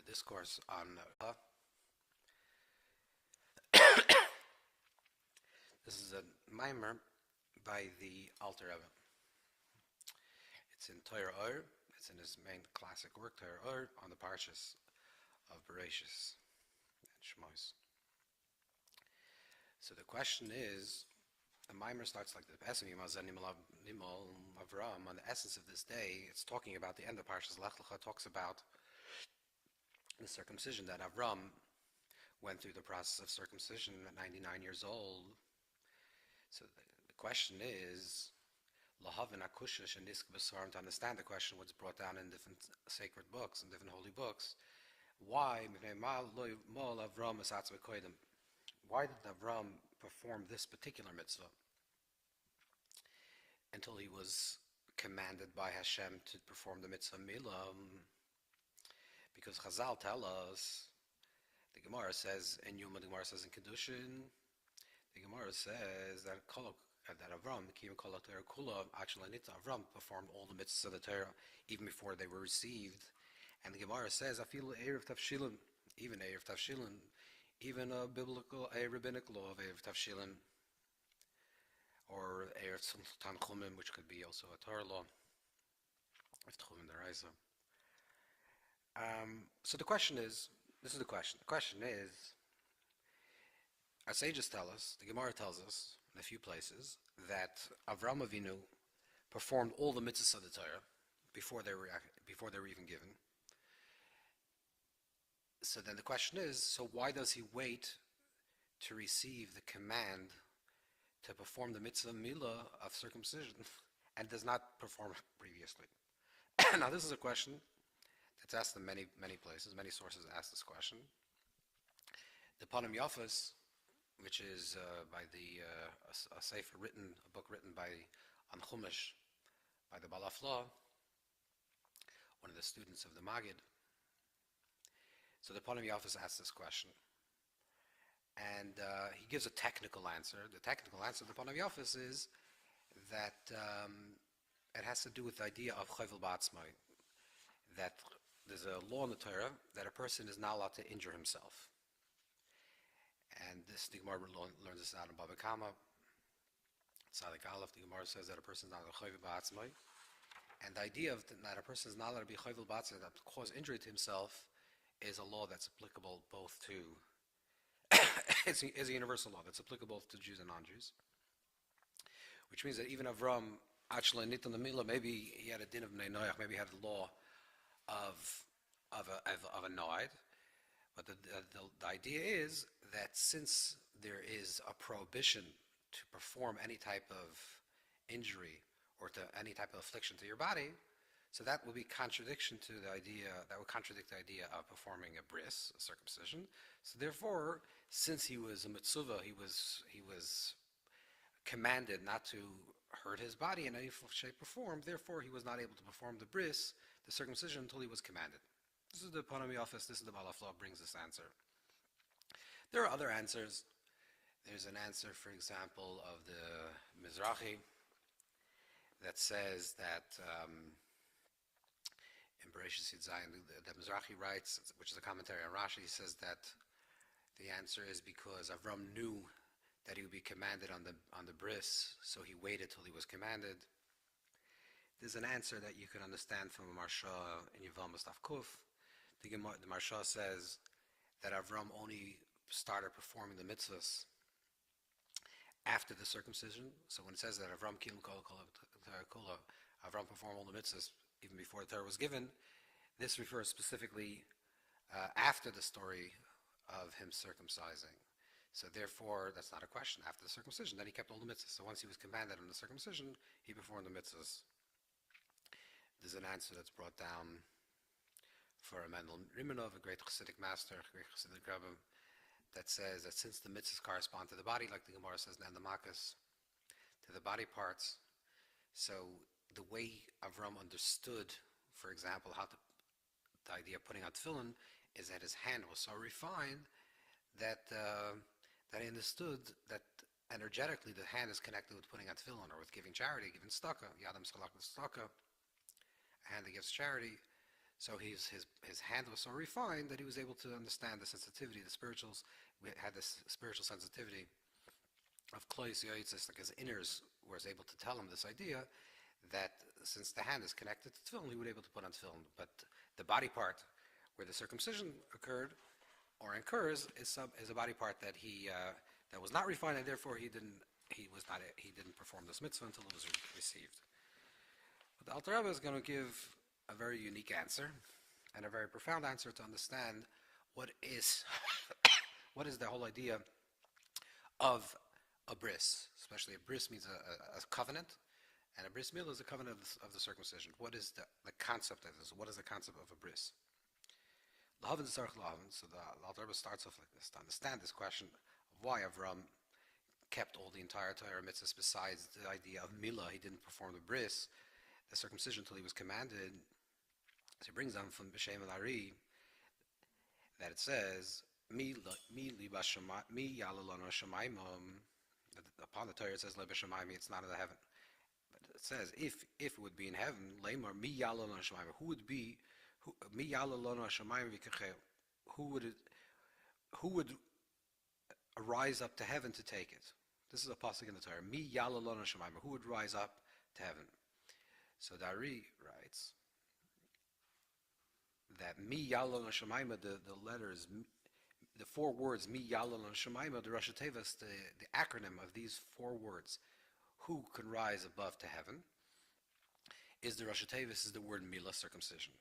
discourse on this is a mimer by the Alter Rebbe. It's in Torah Ohr. It's in his main classic work, Torah Ohr, on the parshas of Bris and Shmos. So the question is, the mimer starts like this. On the essence of this day, it's talking about the end of parshas Lech. Lecha talks about the circumcision, that Avram went through the process of circumcision at 99 years old. So the question is, to understand the question, what's brought down in different sacred books and different holy books, why did Avram perform this particular mitzvah until he was commanded by Hashem to perform the mitzvah milah? Because Chazal tell us, the Gemara says in Yom, the Gemara says in Kedushin, the Gemara says that Avram, Avram performed all the mitzvahs of the Torah even before they were received. And the Gemara says, Erev Tavshilin, even Erev Tavshilin, even a rabbinic law of Erev Tavshilin, or Erev Tanchumim, which could be also a Torah law, of Tchumim Deraisa. So the question is, this is the question. The question is, our sages tell us, the Gemara tells us in a few places, that Avram Avinu performed all the mitzvahs of the Torah before they were even given. So then the question is, so why does he wait to receive the command to perform the mitzvah milah of circumcision and does not perform it previously? Now this is a question that's asked in many places. Many sources ask this question. The Panim Yafas, which is by a book written by on Chumash by the Balafla, one of the students of the Magid. So the Panim Yafas asks this question, and he gives a technical answer. The technical answer of the Panim Yafas is that it has to do with the idea of Chovel Ba'atzmai, that there's a law in the Torah that a person is not allowed to injure himself. And this, the Gemara learns this out in Baba Kama. Tzadik Aleph, the Gemara says that a person is not allowed to Chovel Ba'atzmai. And the idea of that a person is not allowed to be Chovel Ba'atzmai, that cause injury to himself, is a law that's applicable both to, it's a universal law that's applicable to Jews and non-Jews. Which means that even Avram, actually, Nitan the Milah, maybe he had a din of Bnei Noach, maybe he had a law of a Noid. But the idea is that since there is a prohibition to perform any type of injury or to any type of affliction to your body, so that would be contradiction to the idea, that would contradict the idea of performing a bris, a circumcision. So therefore, since he was a mitzvah, he was commanded not to hurt his body in any shape or form, therefore he was not able to perform the bris, the circumcision, until he was commanded. This is the Panim Yafas, this is the Balafla brings this answer. There are other answers. There's an answer, for example, of the Mizrahi that says that in Bereshit Yud Zayin, the Mizrahi writes, which is a commentary on Rashi, he says that the answer is because Avram knew that he would be commanded on the bris, so he waited till he was commanded. There's an answer that you can understand from a Marsha in Yevamah Staf Kuf. The Marsha says that Avram only started performing the mitzvahs after the circumcision. So when it says that Avram performed all the mitzvahs even before the Torah was given, this refers specifically after the story of him circumcising. So therefore, that's not a question. After the circumcision, then he kept all the mitzvahs. So once he was commanded on the circumcision, he performed the mitzvahs. There's an answer that's brought down for a Mendel Rimanov, a great Chassidic master, a great Chassidic Rebbe, that says that since the mitzvahs correspond to the body, like the Gemara says in Andamakas, to the body parts, so the way Avram understood, for example, the idea of putting on tefillin, is that his hand was so refined that he understood that energetically the hand is connected with putting on tefillin or with giving charity, giving tzedakah, yadam salak tzedakah, a hand that gives charity. So his hand was so refined that he was able to understand the sensitivity, the spirituals. We had this spiritual sensitivity of Klois Yoitzis, like his inners was able to tell him this idea that since the hand is connected to tefillin, he would be able to put on tefillin. But the body part where the circumcision occurred or incurs is a body part that that was not refined, and therefore he didn't perform this mitzvah until it was received. But the Alter Rebbe is going to give a very unique answer and a very profound answer to understand what is what is the whole idea of a bris. Especially a bris means a covenant, and a bris milah is a covenant of the circumcision. What is the concept of this? What is the concept of a bris? So the Alter Rebbe starts off like this to understand this question of why Avram kept all the entire Torah mitzvahs besides the idea of milah. He didn't perform the bris, the circumcision, until he was commanded. So he brings down from B'Shem al-Ari that it says, Mi yalalon ha-shamayim. Upon the Torah it says, Le b'shamayim, it's not in the heaven. But it says, if it would be in heaven, Lemar, Mi yalalon ha-shamayim, who would be, Mi yalalon ha-shamayim v'kacheu, who would rise up to heaven to take it? This is a pasuk in the Torah. Mi yalalon ha-shamayim, who would rise up to heaven? So Dari writes that Mi Yalon Shemaima, the letters, the four words Mi Yalon Shemaima, the Rosh Hashanah, the acronym of these four words, who can rise above to heaven, is the Rosh Hashanah, is the word Milah, circumcision.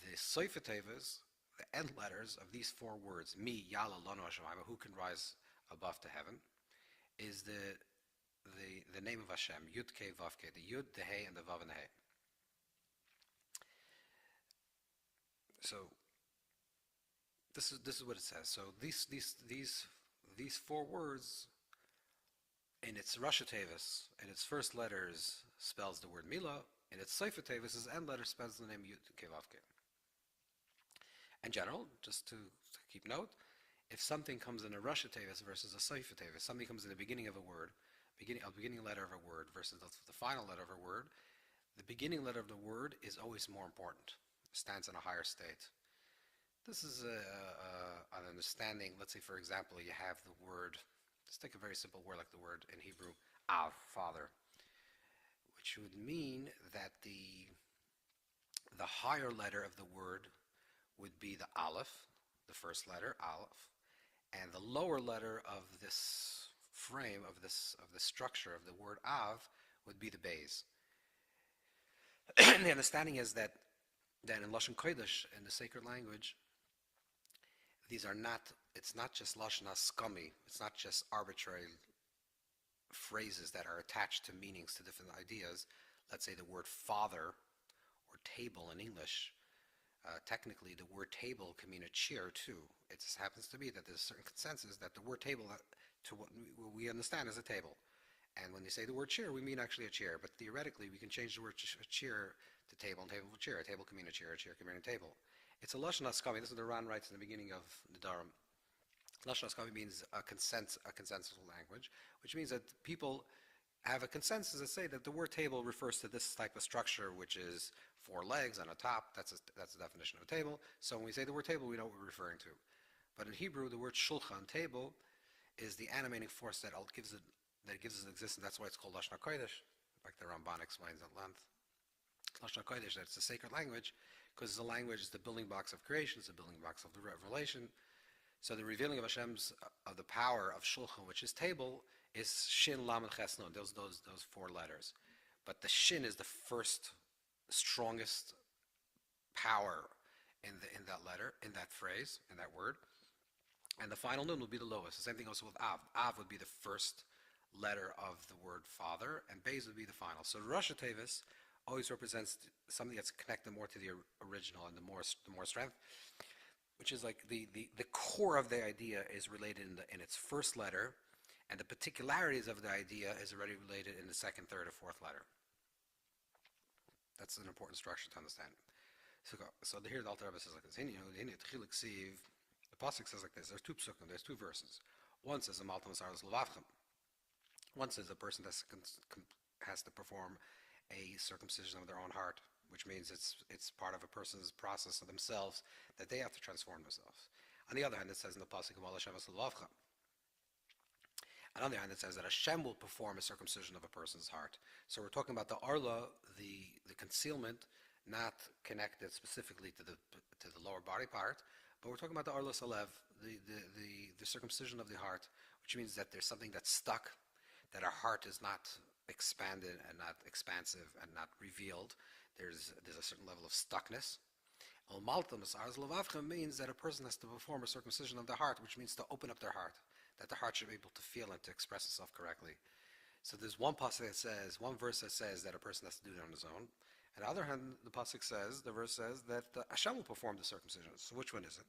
The Sofer Tevas, the end letters of these four words, Mi Yalon Shemaima, who can rise above to heaven, is the name of Hashem, Yud Kei Vav Kei, the Yud, the Hey, and the Vav and the Hey. So this is what it says. So these four words in its Rosh Tevis, in its first letters spells the word Milah, in its Sefer Tevis, its end letter spells the name Yud Kei Vav Kei. In general, just to keep note, if something comes in a Rosh Tevis versus a Sefer Tevis, something comes in the beginning of a word, beginning letter of a word versus the final letter of a word, the beginning letter of the word is always more important. It stands in a higher state. This is an understanding. Let's say, for example, you have the word, let's take a very simple word like the word in Hebrew, Av, father, which would mean that the higher letter of the word would be the Aleph, the first letter, Aleph, and the lower letter of this frame of this structure of the word Av would be the Beis. The understanding is that in Lashon Kodesh, in the sacred language, it's not just Lashon HaSkami, it's not just arbitrary phrases that are attached to meanings to different ideas. Let's say the word father or table in English. Technically, the word table can mean a chair too. It just happens to be that there's a certain consensus that the word table to what we understand as a table. And when they say the word chair, we mean actually a chair. But theoretically, we can change the word chair to table and table to chair. A table can mean a chair can mean a table. It's a Lashon HaSkami. This is what the Ran writes in the beginning of the Dharam. Lashon HaSkami means a consensus language, which means that people have a consensus that say that the word table refers to this type of structure, which is four legs on a top. That's the definition of a table. So when we say the word table, we know what we're referring to. But in Hebrew, the word shulchan, table, is the animating force that gives it existence. That's why it's called Lashon HaKodesh, like the Ramban explains at length. Lashon HaKodesh, that it's a sacred language, because the language is the building blocks of creation, it's the building blocks of the revelation. So the revealing of Hashem's, of the power of Shulchan, which is table, is Shin, Lam, and Ches, Nun, those four letters. But the Shin is the first, strongest power in that letter, in that phrase, in that word. And the final Nun will be the lowest. The same thing also with Av. Av would be the first letter of the word father, and Beis would be the final. So Rosh Tevis always represents something that's connected more to the original and the more strength, which is like the core of the idea is related in its first letter, and the particularities of the idea is already related in the second, third, or fourth letter. That's an important structure to understand. So here the Alter Rebbe says like this. The pasuk says like this. There's two psukim. There's two verses. One says a maltam saros levavchem. One says a person that has to perform a circumcision of their own heart. which means it's part of a person's process of themselves that they have to transform themselves. On the other hand, it says in the pasuk, on the other hand, it says that Hashem will perform a circumcision of a person's heart. So we're talking about the arla, the concealment, not connected specifically to the lower body part, but we're talking about the arla salev, the circumcision of the heart, which means that there's something that's stuck, that our heart is not expanded and not expansive and not revealed. There's a certain level of stuckness. Means that a person has to perform a circumcision of the heart, which means to open up their heart, that the heart should be able to feel and to express itself correctly. So there's one verse that says that a person has to do it on his own. On the other hand, the verse says that Hashem will perform the circumcision. So which one is it?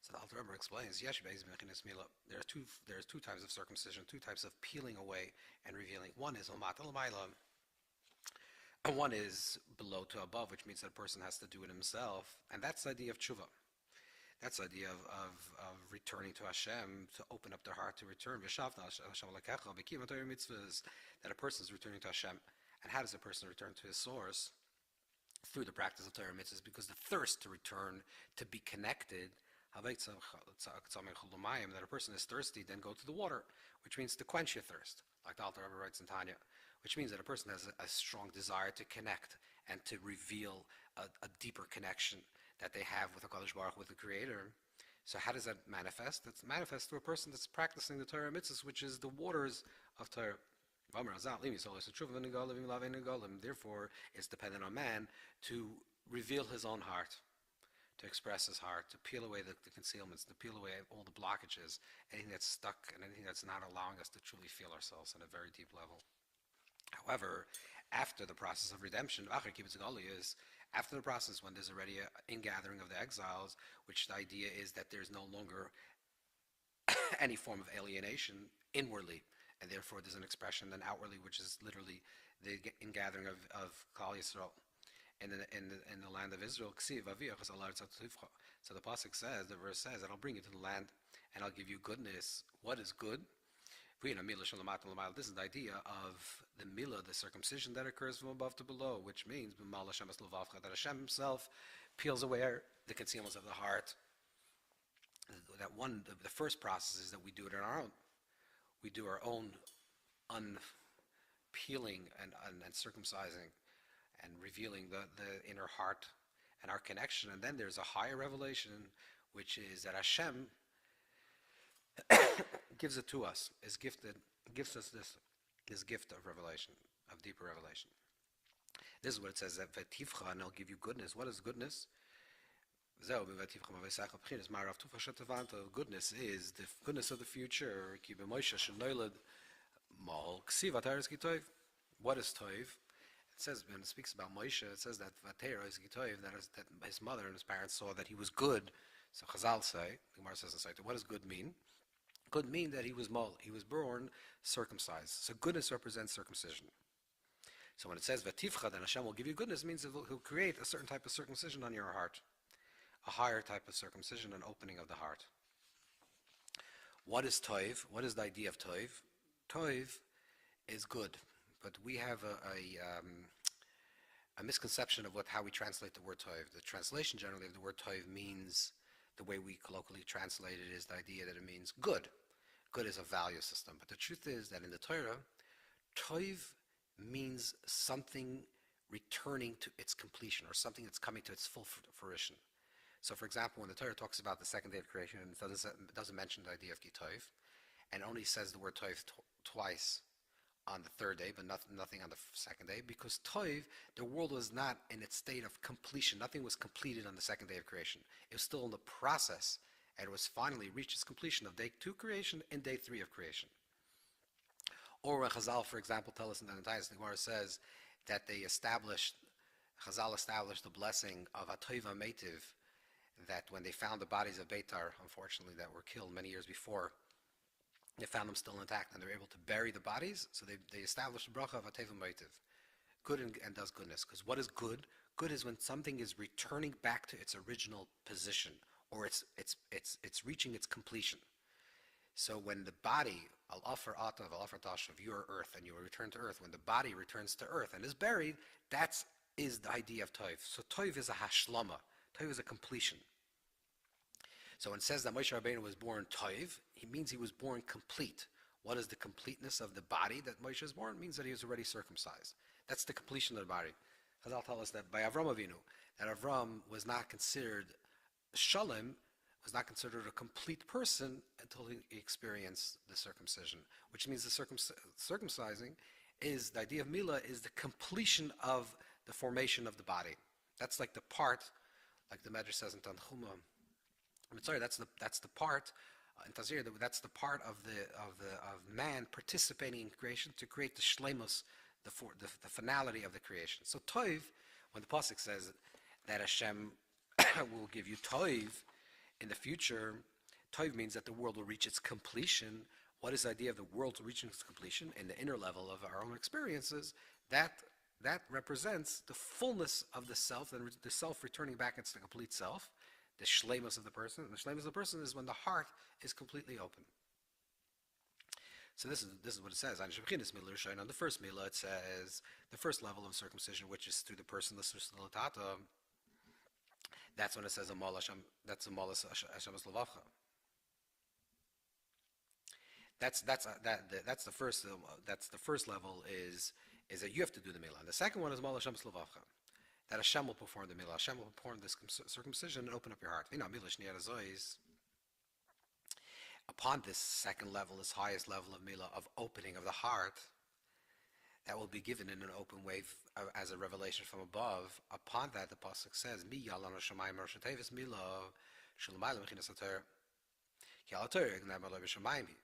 So the Alter Rebbe explains, there are two types of circumcision, two types of peeling away and revealing. One is and one is below to above, which means that a person has to do it himself. And that's the idea of tshuva. That's the idea of returning to Hashem, to open up their heart to return. That a person is returning to Hashem. And how does a person return to his source? Through the practice of Torah mitzvahs, because the thirst to return, to be connected, that a person is thirsty, then go to the water, which means to quench your thirst, like the Alter Rebbe writes in Tanya, which means that a person has a strong desire to connect and to reveal a deeper connection that they have with HaKadosh Baruch Hu, with the Creator. So how does that manifest? It's manifest through a person that's practicing the Torah mitzvahs, which is the waters of Torah. Therefore, it's dependent on man to reveal his own heart, to express his heart, to peel away the concealments, to peel away all the blockages, anything that's stuck and anything that's not allowing us to truly feel ourselves on a very deep level. However, after the process of redemption, after the process when there's already an ingathering of the exiles, which the idea is that there's no longer any form of alienation inwardly, and therefore there's an expression then outwardly, which is literally the ingathering of Klal Yisrael in the land of Israel. So the pasuk says, the verse says, that I'll bring you to the land and I'll give you goodness. What is good? This is the idea of the milah, the circumcision that occurs from above to below, which means that Hashem himself peels away the concealments of the heart. The first process is that we do it on our own. We do our own unpeeling and circumcising and revealing the inner heart and our connection. And then there's a higher revelation, which is that Hashem gives it to us, gives us this gift of revelation, of deeper revelation. This is what it says, that V'tivcha, and I'll give you goodness. What is goodness? Goodness is the goodness of the future. What is Toiv? It says, when it speaks about Moshe, it says that that his mother and his parents saw that he was good. So Chazal say, the Gemara says in Saita, what does good mean? Good mean that he was mol, he was born circumcised. So goodness represents circumcision. So when it says V'tivcha, then Hashem will give you goodness, means that he'll create a certain type of circumcision on your heart, a higher type of circumcision, an opening of the heart. What is Toiv? What is the idea of Toiv? Toiv is good, but we have a misconception of how we translate the word Toiv. The translation generally of the word Toiv means, the way we colloquially translate it, is the idea that it means good. Good is a value system. But the truth is that in the Torah, Toiv means something returning to its completion, or something that's coming to its full fruition. So for example, when the Torah talks about the second day of creation, it doesn't mention the idea of Toiv, and only says the word Toiv twice on the third day, but nothing on the second day, because Toiv, the world was not in its state of completion. Nothing was completed on the second day of creation. It was still in the process, and it was finally reached its completion of day 2 creation and day 3 of creation. Or when Chazal, for example, tell us in the Antayas, the Gemara says that Chazal established the blessing of Atoiv Meitiv, that when they found the bodies of Beitar, unfortunately, that were killed many years before, they found them still intact, and they were able to bury the bodies, so they established the bracha of Atoiv Meitiv. Good and does goodness. Because what is good? Good is when something is returning back to its original position, or it's reaching its completion. So when the body, al-afar atav, al-afar tashav, you are earth, and you will return to earth. When the body returns to earth and is buried, that's is the idea of toiv. So toiv is a hashlama. Toiv is a completion. So when it says that Moshe Rabbeinu was born toiv, he means he was born complete. What is the completeness of the body that Moshe is born? It means that he was already circumcised. That's the completion of the body. Chazal tell us that by Avram Avinu, that Avram was not considered shalom, was not considered a complete person until he experienced the circumcision, which means the circumcising is, the idea of Milah is the completion of the formation of the body. That's like the part, like the Medrash says in Tanchuma. I'm sorry, that's the part in Tazir. That's the part of man participating in creation to create the shleimus, the finality of the creation. So toiv, when the pasuk says that Hashem will give you toiv in the future, toiv means that the world will reach its completion. What is the idea of the world reaching its completion in the inner level of our own experiences? That represents the fullness of the self, and the self returning back into the complete self, the shleimus of the person. The shleimus of the person is when the heart is completely open. So this is what it says. On the first milah, it says the first level of circumcision, which is through the personless tata. That's when it says Amal Hashem. That's Amal Hashem Slavavcha. That's the first. That's the first level is that you have to do the milah. And the second one is Amal Hashem Slavavcha. That Hashem will perform the milah. Hashem will perform this circumcision and open up your heart. Upon this second level, this highest level of milah, of opening of the heart, that will be given in an open way as a revelation from above. Upon that, the pasuk says, "Mi yalanu shamayim roshatevis milah shulmayla mechinas haTorah ki al haTorah ignar lo b'shamayim."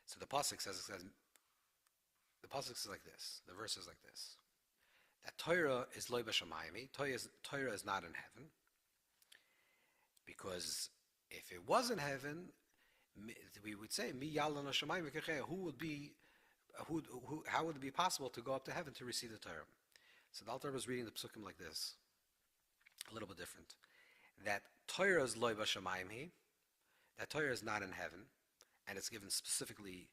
So the pasuk says like this. The verse is like this: that Torah is lo b'shamayim. Torah is not in heaven, because if it was in heaven, we would say, "Mi yalanu shamayim v'kecheh." How would it be possible to go up to heaven to receive the Torah? So the Alter Rebbe was reading the psukim like this, a little bit different. That Torah is lo b'shamayim, that Torah is not in heaven, and it's given specifically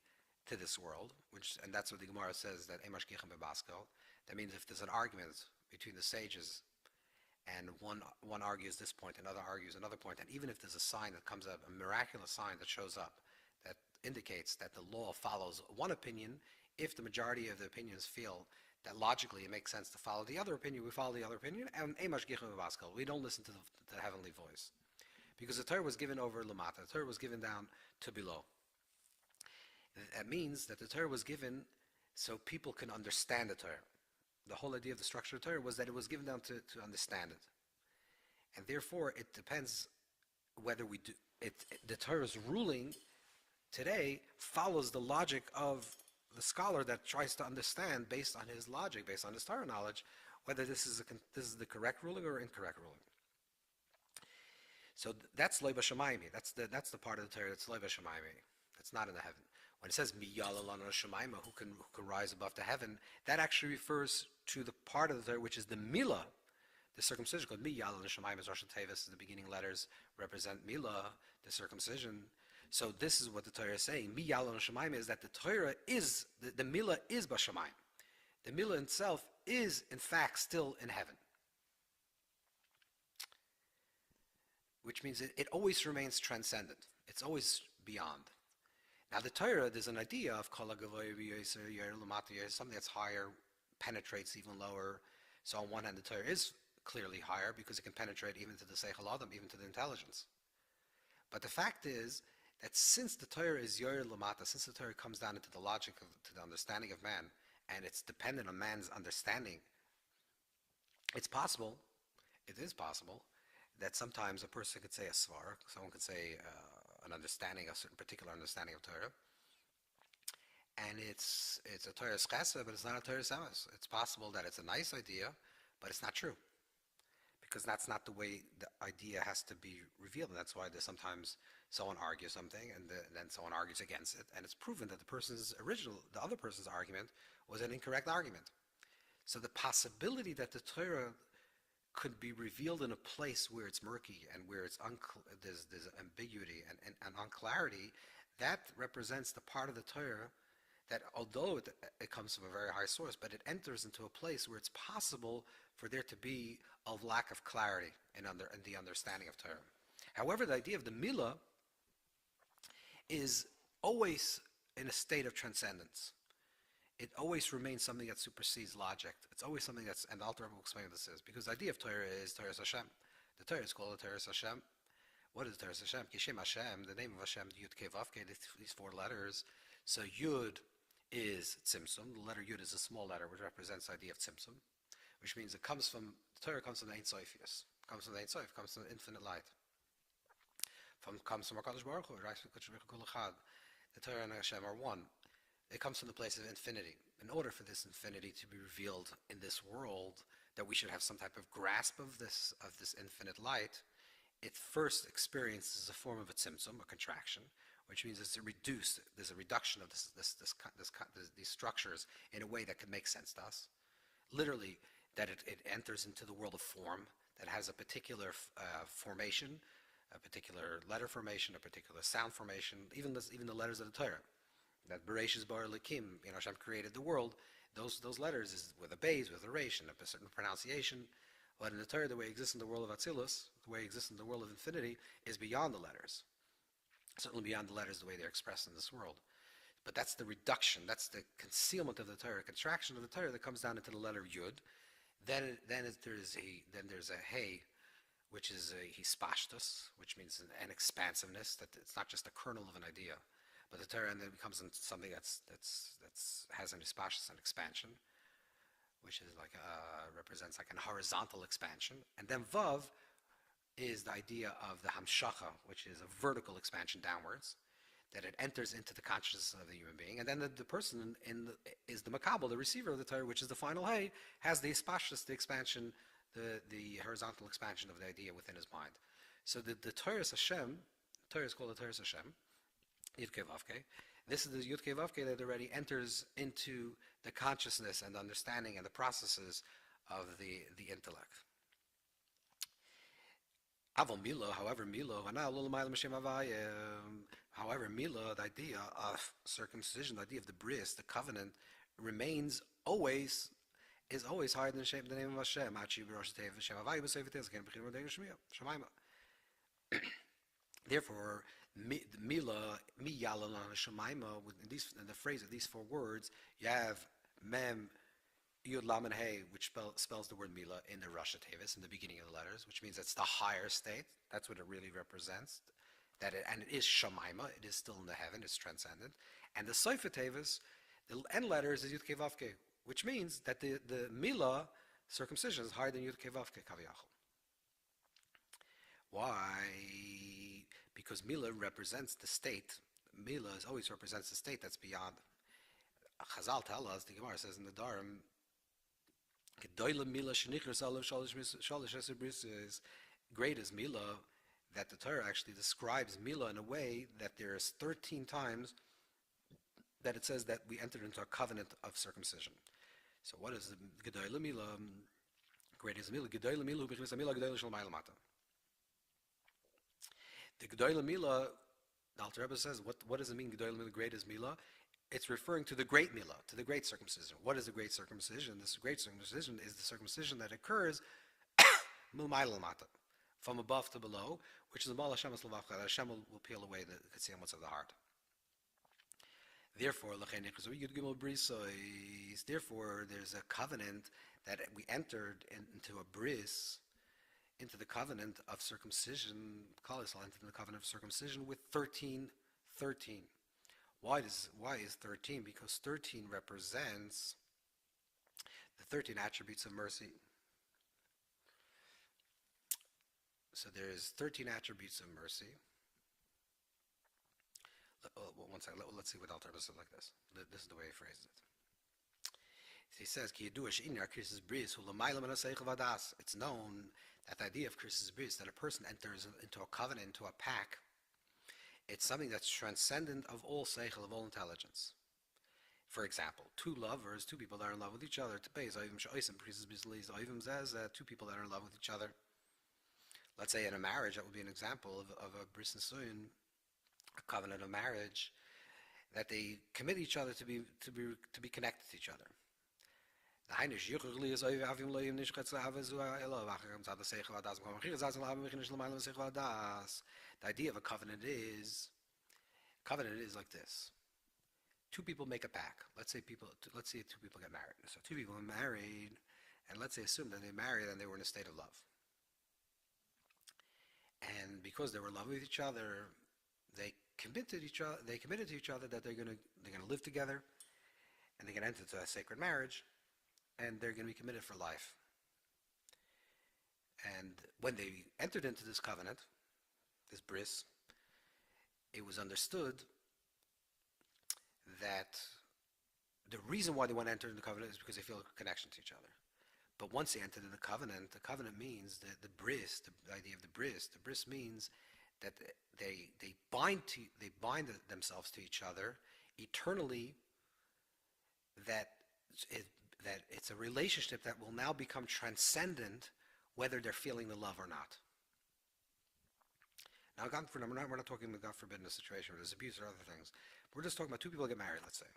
to this world, and that's what the Gemara says, that emash gichem bebasko. That means if there's an argument between the sages, and one argues this point, another argues another point, and even if there's a sign that comes up, a miraculous sign that shows up, that indicates that the law follows one opinion, if the majority of the opinions feel that logically it makes sense to follow the other opinion, we follow the other opinion, and we don't listen to the heavenly voice. Because the Torah was given over Lamata, the Torah was given down to below. That means that the Torah was given so people can understand the Torah. The whole idea of the structure of the Torah was that it was given down to understand it. And therefore, it depends whether we do it. The Torah's ruling today follows the logic of the scholar that tries to understand based on his logic, based on his Torah knowledge, whether this is the correct ruling or incorrect ruling. So that's lo b'shamayim. That's the part of the Torah that's lo b'shamayim. That's not in the heaven. When it says miyala lana shamayim, who can rise above to heaven, that actually refers to the part of the Torah which is the milah, the circumcision. Called miyala lana shamayim is Rosh Tevis. The beginning letters represent milah, the circumcision. So this is what the Torah is saying. Mi yalon shamayim is that the Torah is, the milah is b'shamayim. The milah itself is, in fact, still in heaven. Which means it always remains transcendent. It's always beyond. Now the Torah, there's an idea of kol hagavoy v'yoser yer l'mata, something that's higher, penetrates even lower. So on one hand, the Torah is clearly higher because it can penetrate even to the seichel adam, even to the intelligence. But the fact is that since the Torah is yer l'mata, since the Torah comes down into the logic to the understanding of man, and it's dependent on man's understanding, it is possible, that sometimes a person could say a svar, someone could say an understanding, a certain particular understanding of Torah, and it's a Torah chesed, but it's not a Torah semes. It's possible that it's a nice idea, but it's not true, because that's not the way the idea has to be revealed, and that's why there's sometimes someone argues something, and then someone argues against it, and it's proven that the other person's argument was an incorrect argument. So the possibility that the Torah could be revealed in a place where it's murky and where it's there's ambiguity and unclarity, that represents the part of the Torah that although it comes from a very high source, but it enters into a place where it's possible for there to be a lack of clarity in the understanding of Torah. However, the idea of the Milah is always in a state of transcendence. It always remains something that supersedes logic. It's always something that's, and the Alter Rebbe will explain what this is, because the idea of Torah is Torah Hashem. The Torah is called the Torah Hashem. What is Torah Hashem? Kishem Hashem, the name of Hashem, Yud Kei Vav Kei, these four letters. So Yud is Tzimtzum. The letter Yud is a small letter, which represents the idea of Tzimtzum, which means it comes from, the Torah comes from the Ein Sofius, comes from the Ein Sof, comes from the infinite light. Comes from HaKadosh Baruch Hu, the Torah and Hashem are one. It comes from the place of infinity. In order for this infinity to be revealed in this world, that we should have some type of grasp of this infinite light, it first experiences a form of a tzimtzum, a contraction, which means it's reduced. There's a reduction of these structures in a way that can make sense to us. Literally, that it enters into the world of form that has a particular formation, a particular letter formation, a particular sound formation, even the letters of the Torah. That Bereshis bara Elokim, Hashem created the world. Those letters is with a beis, with a resh, and a certain pronunciation. But in the Torah, the way it exists in the world of Atzilus, the way it exists in the world of infinity, is beyond the letters. Certainly beyond the letters, the way they're expressed in this world. But that's the reduction, that's the concealment of the Torah, contraction of the Torah that comes down into the letter Yud. Then there's a Hey, which is a hispashtus, which means an expansiveness, that it's not just a kernel of an idea, but the Torah, and then becomes something that's has an hispashtus, an expansion, which is represents like a horizontal expansion. And then Vav is the idea of the hamshacha, which is a vertical expansion downwards, that it enters into the consciousness of the human being. And then the person is the makabel, the receiver of the Torah, which is the final Hey, has the hispashtus, the expansion, the horizontal expansion of the idea within his mind. So the Torah Hashem, Torah is called the Torah Hashem, Yud Kei Vav Kei. This is the Yud Kei Vav Kei that already enters into the consciousness and the understanding and the processes of the intellect. Avol Milo, however, the idea of circumcision, the idea of the Bris, the covenant, remains always, is always higher than the name of Hashem. Therefore, Mila, in the phrase of these four words, you have Mem, Yud Lamed Hey, which spells the word Mila in the Rosh Tevis, in the beginning of the letters, which means it's the higher state. That's what it really represents. And it is Shemaima, it is still in the heaven, it's transcendent. And the Sof Tevis, the end letters is Yud Kei Vav Kei, which means that the Mila, circumcision, is higher than Yud Kei Vav Kei Kaviyachol. Why? Because Mila represents the state. Mila always represents the state that's beyond. Chazal tell us, the Gemara says in the Dharam, great is Mila, that the Torah actually describes Mila in a way that there's 13 times that it says that we entered into a covenant of circumcision. So what is the Gedoyle Mila? Great is Mila. Gedoyle Mila, who becomes a Mila Gedoyle Shel Ma'alamata. The Gedoyle Mila, the Alter Rebbe says, what does it mean, Gedoyle Mila, great is Mila? It's referring to the great Mila, to the great circumcision. What is the great circumcision? This great circumcision is the circumcision that occurs from above to below, which is the Mal Hashem that Hashem will peel away the concealments of the heart. Therefore, there's a covenant that we entered into a Bris, into the covenant of circumcision, into the covenant of circumcision with 13. Why is 13? Because 13 represents the 13 attributes of mercy. So there's 13 attributes of mercy. One second, let's see what Alter Rebbe says like this. This is the way he phrases it. He says, it's known that the idea of Krisis Bris, that a person enters into a covenant, into a pact, it's something that's transcendent of all seichel, of all intelligence. For example, two people that are in love with each other, two people that are in love with each other. Let's say in a marriage, that would be an example of a bris nisuin, a covenant of marriage. that they commit each other to be connected to each other. The idea of a covenant is like this. Two people make a pact. Let's say two people get married. So two people are married, and let's say assume that they married and they were in a state of love. And because they were in love with each other, they committed to each other that they're gonna live together, and they're gonna enter into a sacred marriage, and they're gonna be committed for life. And when they entered into this covenant, this bris, it was understood that the reason why they want to enter into the covenant is because they feel a connection to each other. But once they entered in the covenant means that the bris, the idea of the bris means that they bind themselves to each other eternally. That it's a relationship that will now become transcendent, whether they're feeling the love or not. Now, we're not talking about, God forbid, in a situation where there's abuse or other things. We're just talking about two people get married, let's say,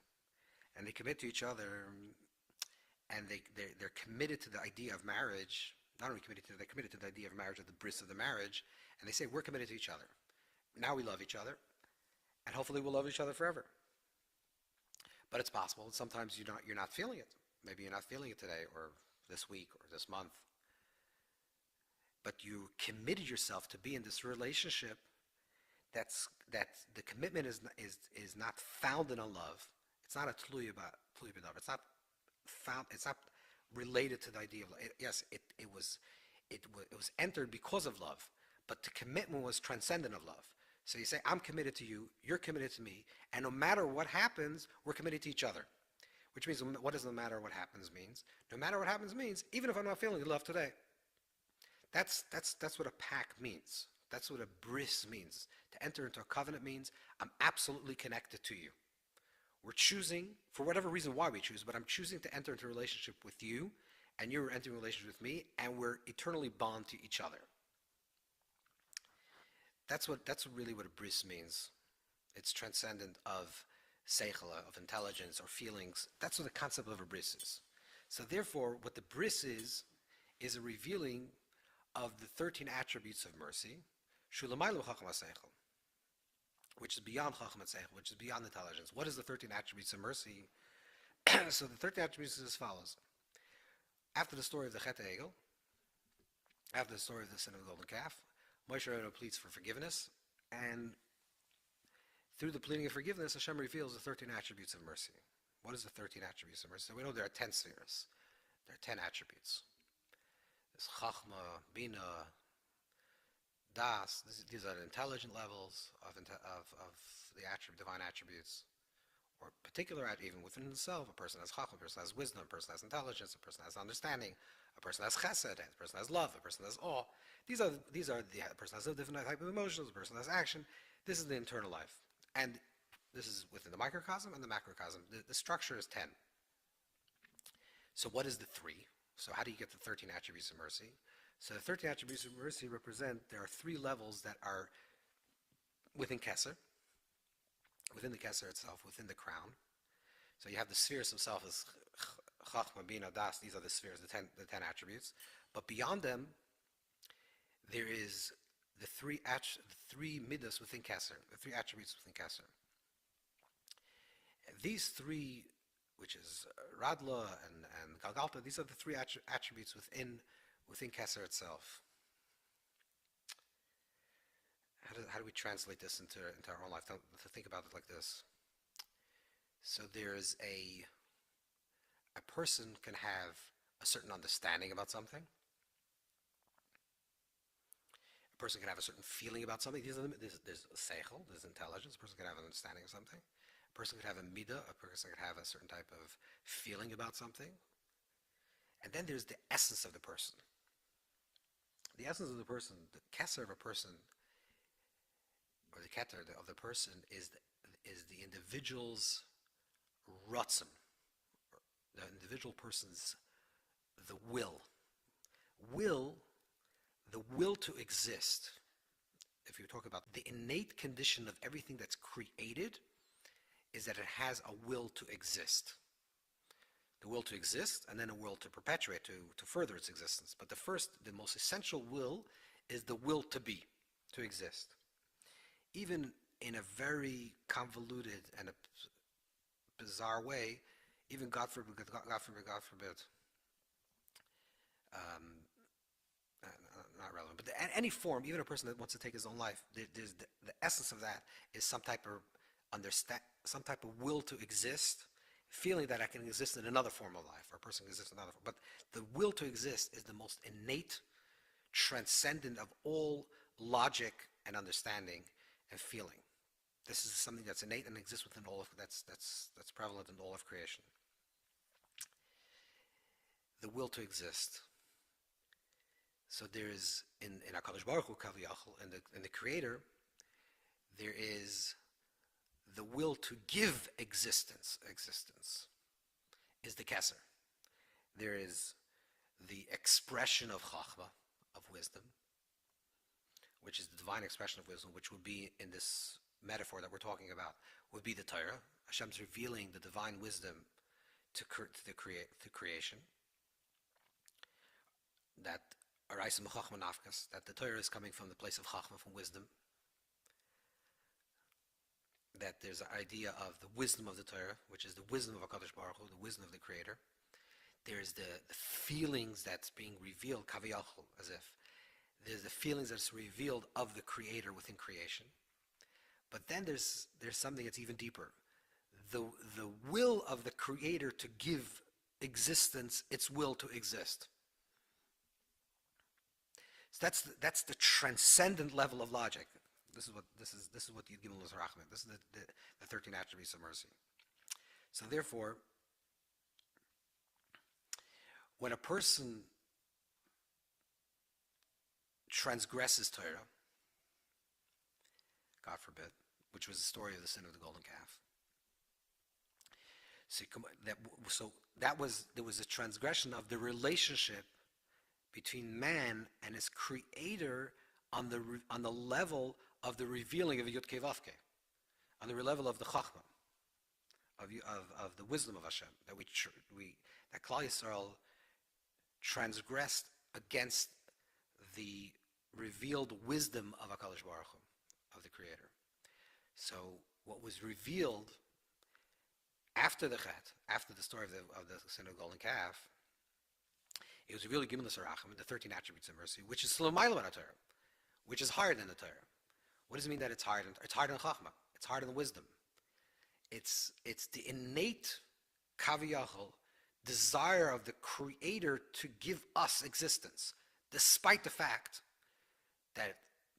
and they commit to each other, and they're committed to the idea of marriage. Not only committed to it, they're committed to the idea of marriage, of the bris of the marriage, and they say, we're committed to each other. Now we love each other, and hopefully we'll love each other forever. But it's possible. Sometimes you're not feeling it. Maybe you're not feeling it today, or this week, or this month. But you committed yourself to be in this relationship. That the commitment is not founded on love. It's not a tluy b'davar. It's not found. It's not related to the idea of love. Yes, it was entered because of love, but the commitment was transcendent of love. So you say, I'm committed to you, you're committed to me, and no matter what happens, we're committed to each other. Which means, what does no matter what happens means? No matter what happens means, even if I'm not feeling love today. That's what a pact means. That's what a bris means. To enter into a covenant means I'm absolutely connected to you. We're choosing, for whatever reason why we choose, but I'm choosing to enter into a relationship with you, and you're entering a relationship with me, and we're eternally bound to each other. That's really what a bris means. It's transcendent of seichel, of intelligence or feelings. That's what the concept of a bris is. So therefore, what the bris is a revealing of the 13 attributes of mercy, which is beyond chacham and seichel, which is beyond intelligence. What is the 13 attributes of mercy? So the 13 attributes is as follows. After the story of the Chet Egel, after the story of the sin of the golden calf, Moshe Rabbeinu pleads for forgiveness, and through the pleading of forgiveness, Hashem reveals the 13 attributes of mercy. What is the 13 attributes of mercy? So we know there are 10 spheres. There are 10 attributes. There's Chachma, Bina, Das. These are the intelligent levels of the divine attributes. Or particular, even within himself, a person has Chachma, a person has wisdom, a person has intelligence, a person has understanding, a person has Chesed, a person has love, a person has awe. These are a person has a different type of emotions, a person has action. This is the internal life. And this is within the microcosm and the macrocosm. The structure is 10. So what is the 3? So how do you get the 13 attributes of mercy? So the 13 attributes of mercy represent, there are 3 levels that are within Kesser, within the Kesser itself, within the crown. So you have the spheres themselves as Chachma, Bina, Das. These are the spheres, the 10 attributes. But beyond them, there is the 3 midas within Kesser, the 3 attributes within Kesser. These 3, which is Radla and Galgalta, these are the 3 attributes within Kesser itself. How do we translate this into our own life? To think about it like this. So there's a person can have a certain understanding about something. A person can have a certain feeling about something. There's a seichel, there's intelligence. A person can have an understanding of something. A person could have a midah. A person could have a certain type of feeling about something. And then there's the essence of the person. The essence of the person, the kesser of a person, or the keter of the person is the individual's rutzim, the individual person's the will to exist. If you talk about the innate condition of everything that's created, is that it has a will to exist. The will to exist, and then a will to perpetuate, to further its existence. But the most essential will is the will to be, to exist. Even in a very convoluted and a bizarre way, even God forbid, not relevant, but any form, even a person that wants to take his own life, there's the essence of that is some type of some type of will to exist, feeling that I can exist in another form of life, or a person can exist in another form. But the will to exist is the most innate, transcendent of all logic and understanding and feeling. This is something that's innate and exists within all of that's prevalent in all of creation. The will to exist. So there is in HaKadosh Baruch Hu Kaviyachol, in the Creator, there is the will to give existence. Existence is the Keser. There is the expression of Chachma, of wisdom, which is the divine expression of wisdom, which would be in this metaphor that we're talking about, would be the Torah. Hashem's revealing the divine wisdom to creation. That Araisim Chachma Nafkas, that the Torah is coming from the place of Chachma, from wisdom. That there's an idea of the wisdom of the Torah, which is the wisdom of HaKadosh Baruch Hu, the wisdom of the Creator. There's the feelings that's being revealed, kaviyachol, as if. There's the feelings that's revealed of the Creator within creation. But then there's something that's even deeper. The will of the Creator to give existence, its will to exist. So that's the transcendent level of logic. This is what Yud Gimel Rachman. This is the 13 attributes of mercy. So therefore, when a person transgresses Torah, God forbid, which was the story of the sin of the golden calf. There was a transgression of the relationship between man and his Creator on the level of the revealing of Yud Kei Vav Kei, on the level of the Chachma, of the wisdom of Hashem, that Klal Yisrael transgressed against the revealed wisdom of HaKadosh Baruch Hu, of the Creator. So what was revealed after the Chet, after the story of the sin of the golden calf, it was revealed given the Sarachim, the 13 attributes of mercy, which is Slomayla in the Torah, which is higher than the Torah. What does it mean that it's higher? It's higher than Chachma. It's higher than wisdom. It's the innate kaviyachol desire of the Creator to give us existence, despite the fact that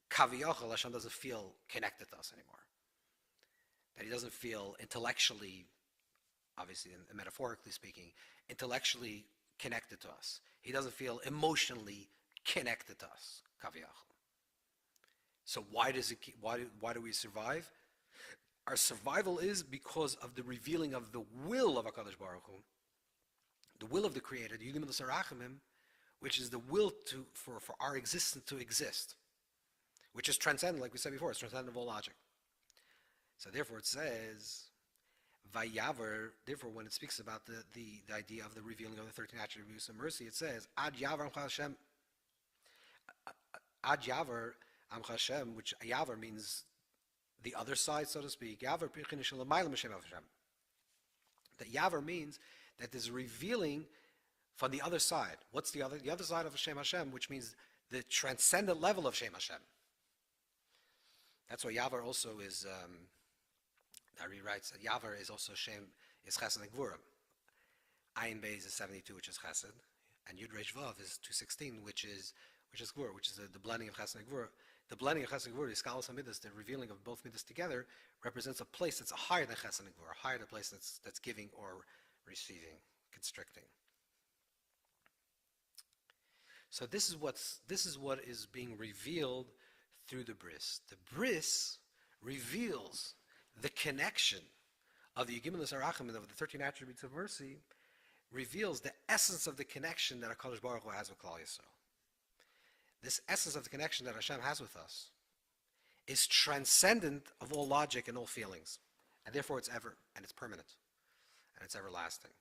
kaviyachol Hashem doesn't feel connected to us anymore. That He doesn't feel intellectually, obviously and metaphorically speaking, intellectually connected to us. He doesn't feel emotionally connected to us, kaviyachol. So why do we survive? Our survival is because of the revealing of the will of HaKadosh Baruch Hu, the will of the Creator, the Yudim L'Sarachimim, which is the will for our existence to exist, which is transcendent, like we said before, it's transcendent of all logic. So therefore it says, Vayavar, therefore when it speaks about the idea of the revealing of the 13 attributes of mercy, it says, Ad Yavar Hashem, Ad Yavar Am Hashem, which Yavar means the other side, so to speak. Yavar Pirchinish L'mayla M'Shem Hashem. That Yavar means that there's revealing from the other side. What's the other? The other side of Shem Hashem, which means the transcendent level of Shem Hashem. That's why Yavar also is, Dari writes that Yavar is also Shem, is Chesed and Gvura. Ayin Beis is 72, which is Chesed, and Yud Reish Vav is 216, which is Gvura, which is the blending of Chesed and Gvura. The blending of Chesed and Gvura, the Skalas HaMidas, the revealing of both Midas together, represents a place that's higher than Chesed and Gvura, higher than a place that's giving or receiving, constricting. So this is what is being revealed through the Bris. The Bris reveals the connection of the Yigim L'Sarachim and of the 13 attributes of mercy, reveals the essence of the connection that HaKadosh Baruch Hu has with Klal Yisrael. This essence of the connection that Hashem has with us is transcendent of all logic and all feelings And therefore it's ever, and it's permanent, and it's everlasting.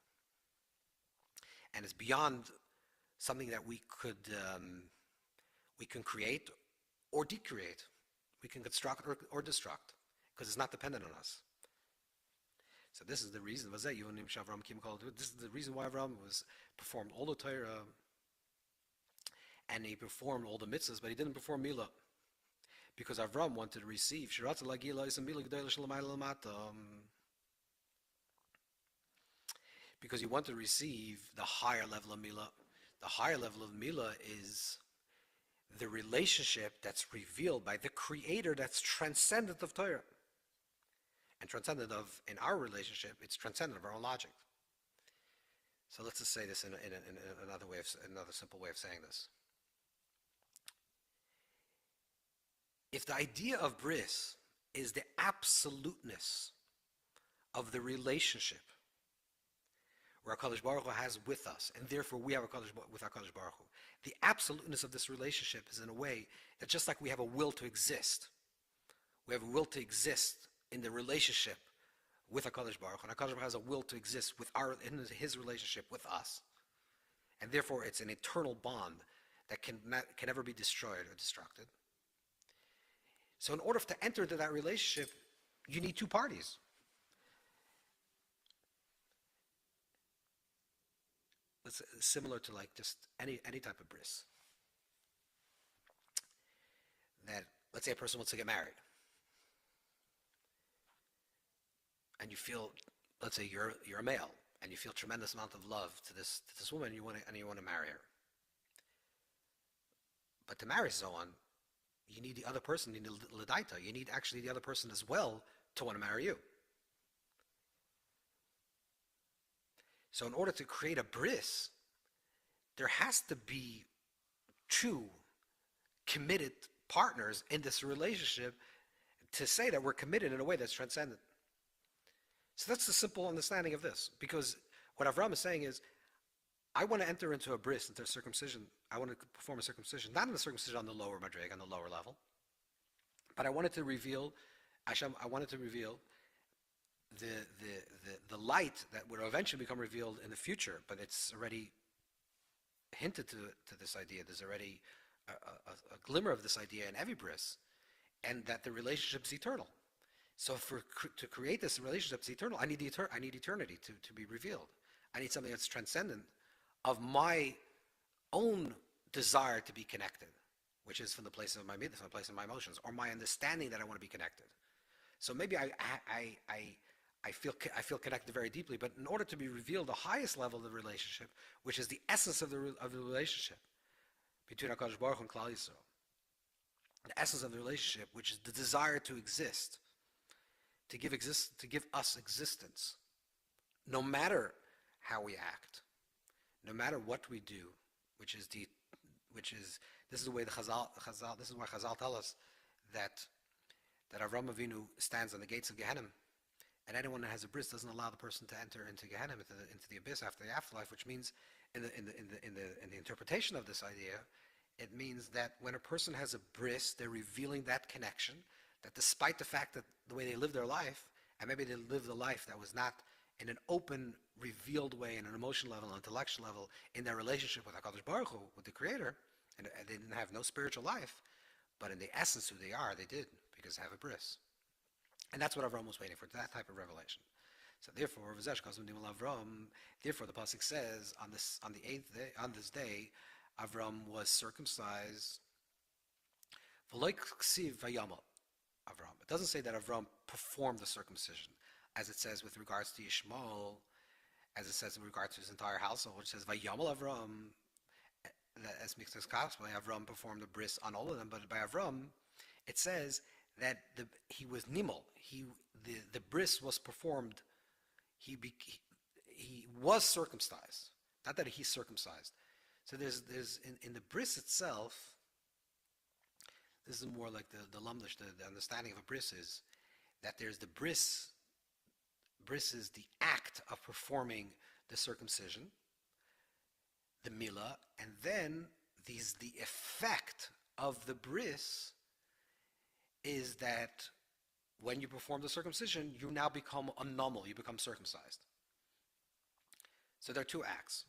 And it's beyond something that we can create or decreate. We can construct or destruct, because it's not dependent on us. So this is the reason. This is the reason why Avram was performed all the Torah, and he performed all the mitzvahs, but he didn't perform Milah, because Avram wanted to receive. Because he wanted to receive the higher level of Milah. The higher level of Milah is the relationship that's revealed by the Creator, that's transcendent of Torah. And transcendent of, in our relationship, it's transcendent of our own logic. So let's just say this in another simple way of saying this. If the idea of Bris is the absoluteness of the relationship where HaKadosh Baruch Hu has with us, and therefore we have with HaKadosh Baruch Hu, the absoluteness of this relationship is in a way that just like we have a will to exist, we have a will to exist in the relationship with HaKadosh Baruch Hu, and HaKadosh Baruch Hu has a will to exist in his relationship with us, and therefore it's an eternal bond that can never be destroyed or destructed. So in order to enter into that relationship, you need two parties. It's similar to like just any type of bris. That, let's say a person wants to get married, and you feel, let's say you're a male, and you feel tremendous amount of love to this woman, and you want to marry her. But to marry someone, you need the other person, you need l'daita. You need actually the other person as well to want to marry you. So in order to create a bris, there has to be two committed partners in this relationship to say that we're committed in a way that's transcendent. So that's the simple understanding of this. Because what Avram is saying is, I want to enter into a bris, into a circumcision. I want to perform a circumcision, not in the circumcision on the lower madrig, on the lower level, but I wanted to reveal, Hashem, I wanted to reveal the light that would eventually become revealed in the future, but it's already hinted to this idea. There's already a glimmer of this idea in every bris, and that the relationship is eternal. So to create this relationship that's eternal, I need eternity to be revealed. I need something that's transcendent of my own desire to be connected, which is from the place of my midas, from the place of my emotions, or my understanding that I want to be connected. So maybe I feel connected very deeply, but in order to be revealed the highest level of the relationship, which is the essence of the relationship between HaKadosh Baruch Hu and Klal Yisrael, the essence of the relationship, which is the desire to exist, to give us existence, no matter how we act, no matter what we do, this is the way this is why Chazal tell us that Avram Avinu stands on the gates of Gehenna, and anyone that has a bris doesn't allow the person to enter into Gehenna, into the abyss after the afterlife, which means in the interpretation of this idea, it means that when a person has a bris, they're revealing that connection, that despite the fact that the way they live their life, and maybe they lived a life that was not in an open, revealed way, in an emotional level, an intellectual level, in their relationship with HaKadosh Baruch Hu, with the Creator, and they didn't have no spiritual life, but in the essence who they are, they did, because they have a bris. And that's what Avram was waiting for, that type of revelation. So therefore, the pasuk says, on the 8th day, on this day, Avram was circumcised. It doesn't say that Avram performed the circumcision, as it says with regards to Yishmael, as it says in regards to his entire household, which says Vayamal Avram, as Mikdash Gospel, Avram performed the bris on all of them, but by Avram, it says that he was nimel. The bris was performed. He was circumcised, not that he's circumcised. So there's in the bris itself. This is more like the lamlish, the understanding of a bris is that there's the bris. Bris is the act of performing the circumcision, the milah, and then the effect of the bris is that when you perform the circumcision, you now become a nummal, you become circumcised. So there are two acts.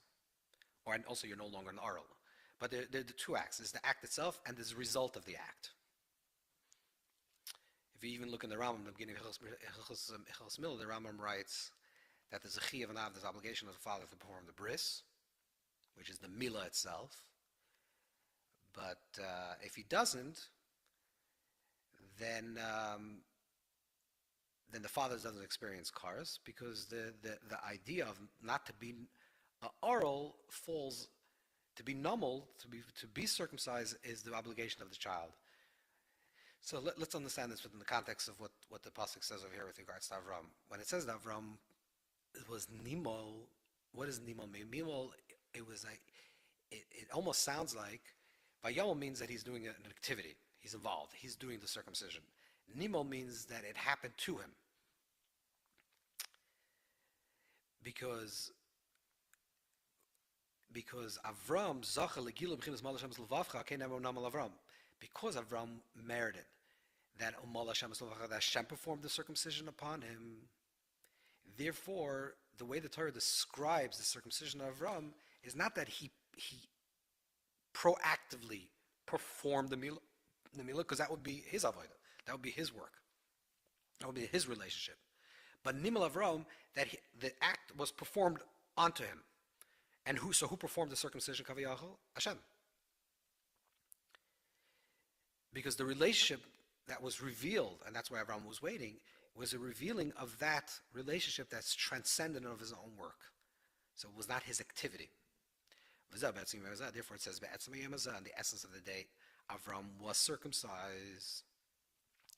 And also you're no longer an Arel. But there are the two acts. There's the act itself and there's the result of the act. If you even look in the Rambam, the beginning of Hilchos Mil, the Rambam writes that there's a chi of an av, there's obligation of the father to perform the Bris, which is the Milah itself. But if he doesn't, then the father doesn't experience karas, because the idea of not to be oral falls, to be nummal, to be circumcised is the obligation of the child. So let's understand this within the context of what the pasuk says over here with regards to Avram. When it says that Avram was nimol, what does nimol mean? Nimol, it was like, it almost sounds like, vayomol means that he's doing an activity, he's involved, he's doing the circumcision. Nimol means that it happened to him. Because Avram zacha legilu b'chinas mal Hashem l'vavcha kein namal Avram. Because Avram merited that Umal Hashem l'vavcha, that Hashem performed the circumcision upon him. Therefore, the way the Torah describes the circumcision of Avram is not that he proactively performed the milah, because that would be his avodah, that would be his work, that would be his relationship. But Nimal Avram, that the act was performed onto him. And who performed the circumcision? Kaviyachol? Hashem. Because the relationship that was revealed, and that's why Avram was waiting, was a revealing of that relationship that's transcendent of his own work. So it was not his activity. Therefore it says, in the essence of the day, Avram was circumcised.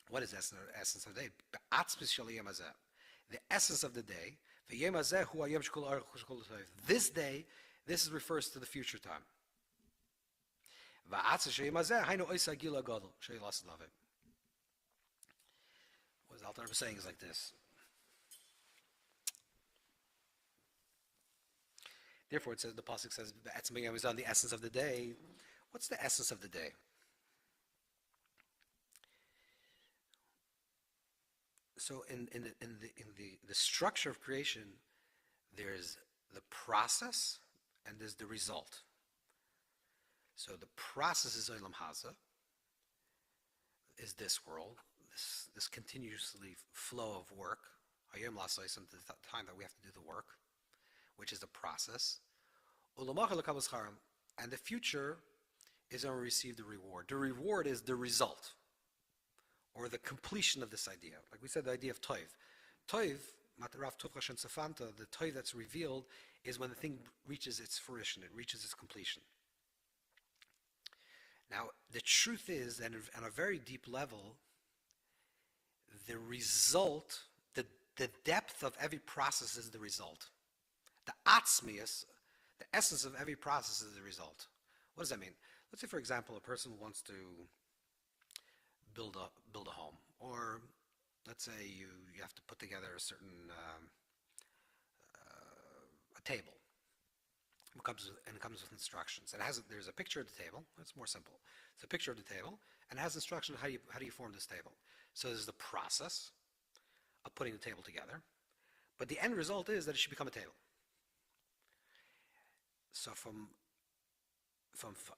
What is the essence of the day? The essence of the day, this day, this refers to the future time. What is Alter Rebbe saying is like this. Therefore, it says, the pasuk says, the essence of the day. What's the essence of the day? So in the structure of creation, there's the process and there's the result. So the process is Olam Haza, is this world, this continuously flow of work, Hayom Lasais, and the time that we have to do the work, which is the process. And the future is going to receive the reward. The reward is the result, or the completion of this idea. Like we said, the idea of toiv. Toiv, matarav tufrashen sefanta, the toiv that's revealed is when the thing reaches its fruition, it reaches its completion. Now, the truth is that on a very deep level, the result, the depth of every process is the result. The atzmius, the essence of every process is the result. What does that mean? Let's say, for example, a person wants to build a home, or let's say you have to put together a certain a table. It comes with instructions. There's a picture of the table. It's more simple. It's a picture of the table, and it has instructions how do you form this table. So there's the process of putting the table together, but the end result is that it should become a table. So from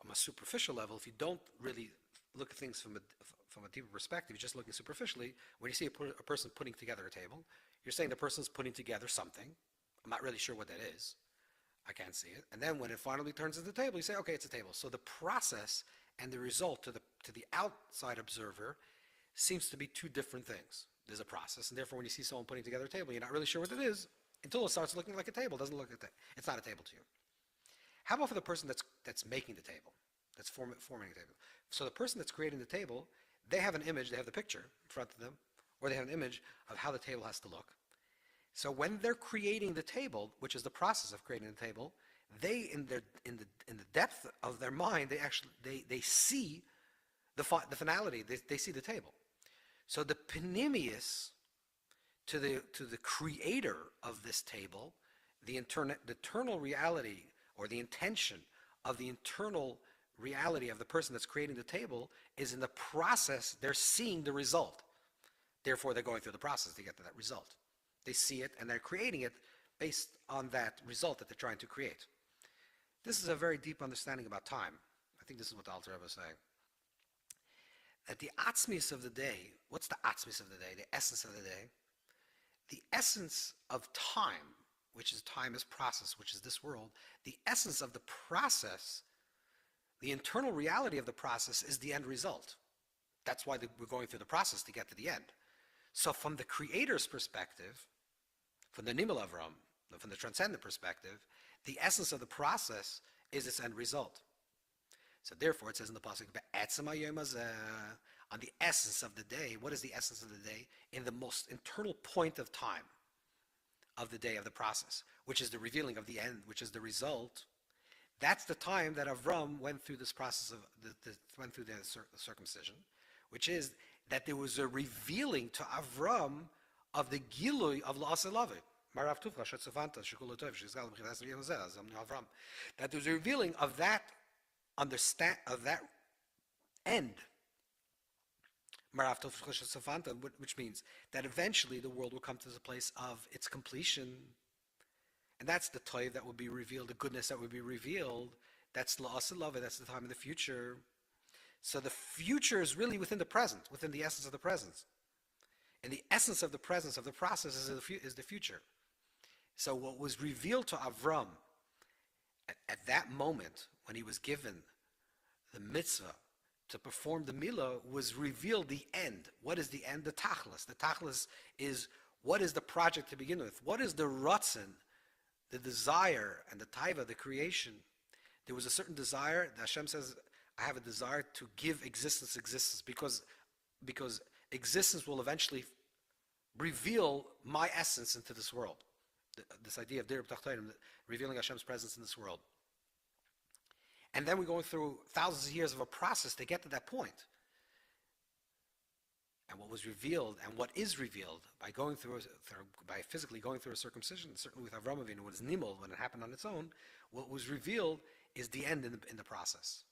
a superficial level, if you don't really look at things from a deeper perspective, you're just looking superficially. When you see a person putting together a table, you're saying the person's putting together something. I'm not really sure what that is. I can't see it. And then when it finally turns into the table, you say, okay, it's a table. So the process and the result to the outside observer seems to be two different things. There's a process, and therefore when you see someone putting together a table, you're not really sure what it is until it starts looking like a table. It doesn't look like it's not a table to you. How about for the person that's making the table, that's forming the table? So the person that's creating the table, they have an image, they have the picture in front of them, or they have an image of how the table has to look. So when they're creating the table, which is the process of creating the table, they in the depth of their mind, they see the finality. They see the table. So the panemius to the creator of this table, the internal reality or the intention of the internal reality of the person that's creating the table is in the process. They're seeing the result. Therefore, they're going through the process to get to that result. They see it, and they're creating it based on that result that they're trying to create. This is a very deep understanding about time. I think this is what the Alter Rebbe is saying. That the atzmis of the day, what's the atzmis of the day, the essence of the day? The essence of time, which is time as process, which is this world, the essence of the process, the internal reality of the process is the end result. That's why we're going through the process to get to the end. So from the Creator's perspective, from the Nimel Avram, from the transcendent perspective, the essence of the process is its end result. So therefore, it says in the pasuk, on the essence of the day. What is the essence of the day? In the most internal point of time of the day of the process, which is the revealing of the end, which is the result. That's the time that Avram went through this process of went through the circumcision, which is that there was a revealing to Avram of the Gilui of La'aseh Lavi. That there's a revealing of that end, which means that eventually the world will come to the place of its completion, and that's the toiv that will be revealed, the goodness that will be revealed. That's la'aseh lava. That's the time in the future. So the future is really within the present, within the essence of the present, and the essence of the presence of the process is the future. So what was revealed to Avram at that moment when he was given the mitzvah to perform the milah was revealed the end. What is the end? The tachlis. The tachlis is what is the project to begin with? What is the ratzon, the desire, and the taiva, the creation? There was a certain desire. Hashem says, I have a desire to give existence, because existence will eventually reveal my essence into this world. This idea of Dirib Tachtonim, revealing Hashem's presence in this world. And then we're going through thousands of years of a process to get to that point. And what was revealed, and what is revealed by physically going through a circumcision, certainly with Avram Avinu, what is nimul, when it happened on its own, what was revealed is the end in the process.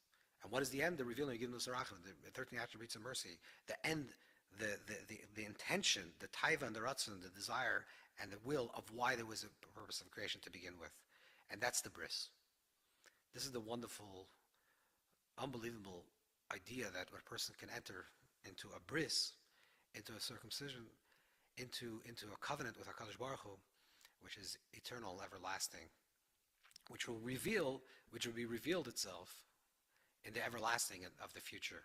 And what is the end? The revealing of Gidnus Arachim, the 13 attributes of mercy. The end, the intention, the taiva and the ratzon, the desire and the will of why there was a purpose of creation to begin with. And that's the Bris. This is the wonderful, unbelievable idea that a person can enter into a Bris, into a circumcision, into a covenant with HaKadosh Baruch Hu, which is eternal, everlasting, which will be revealed itself in the everlasting of the future.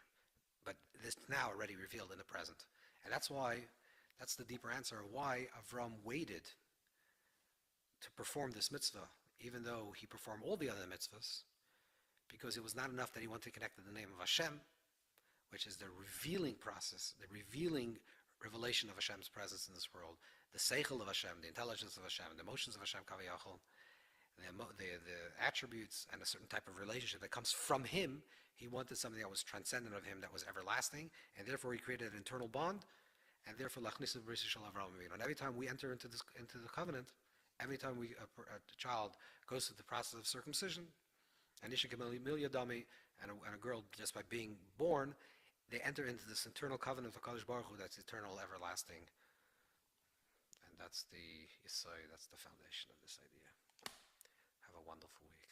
But this now already revealed in the present. And that's the deeper answer of why Avram waited to perform this mitzvah, even though he performed all the other mitzvahs, because it was not enough that he wanted to connect to the name of Hashem, which is the revealing process, the revealing revelation of Hashem's presence in this world, the seichel of Hashem, the intelligence of Hashem, the emotions of Hashem, kaviyachol, the attributes and a certain type of relationship that comes from him. He wanted something that was transcendent of him, that was everlasting, and therefore he created an internal bond, and therefore lachnisu b'ris shel Avraham Avinu. And every time we enter into the covenant, every time a child goes through the process of circumcision, and Isha Milya Dami, and a girl, just by being born, they enter into this internal covenant of HaKadosh Baruch Hu that's eternal, everlasting. And that's the Yisai, that's the foundation of this idea. Have a wonderful week.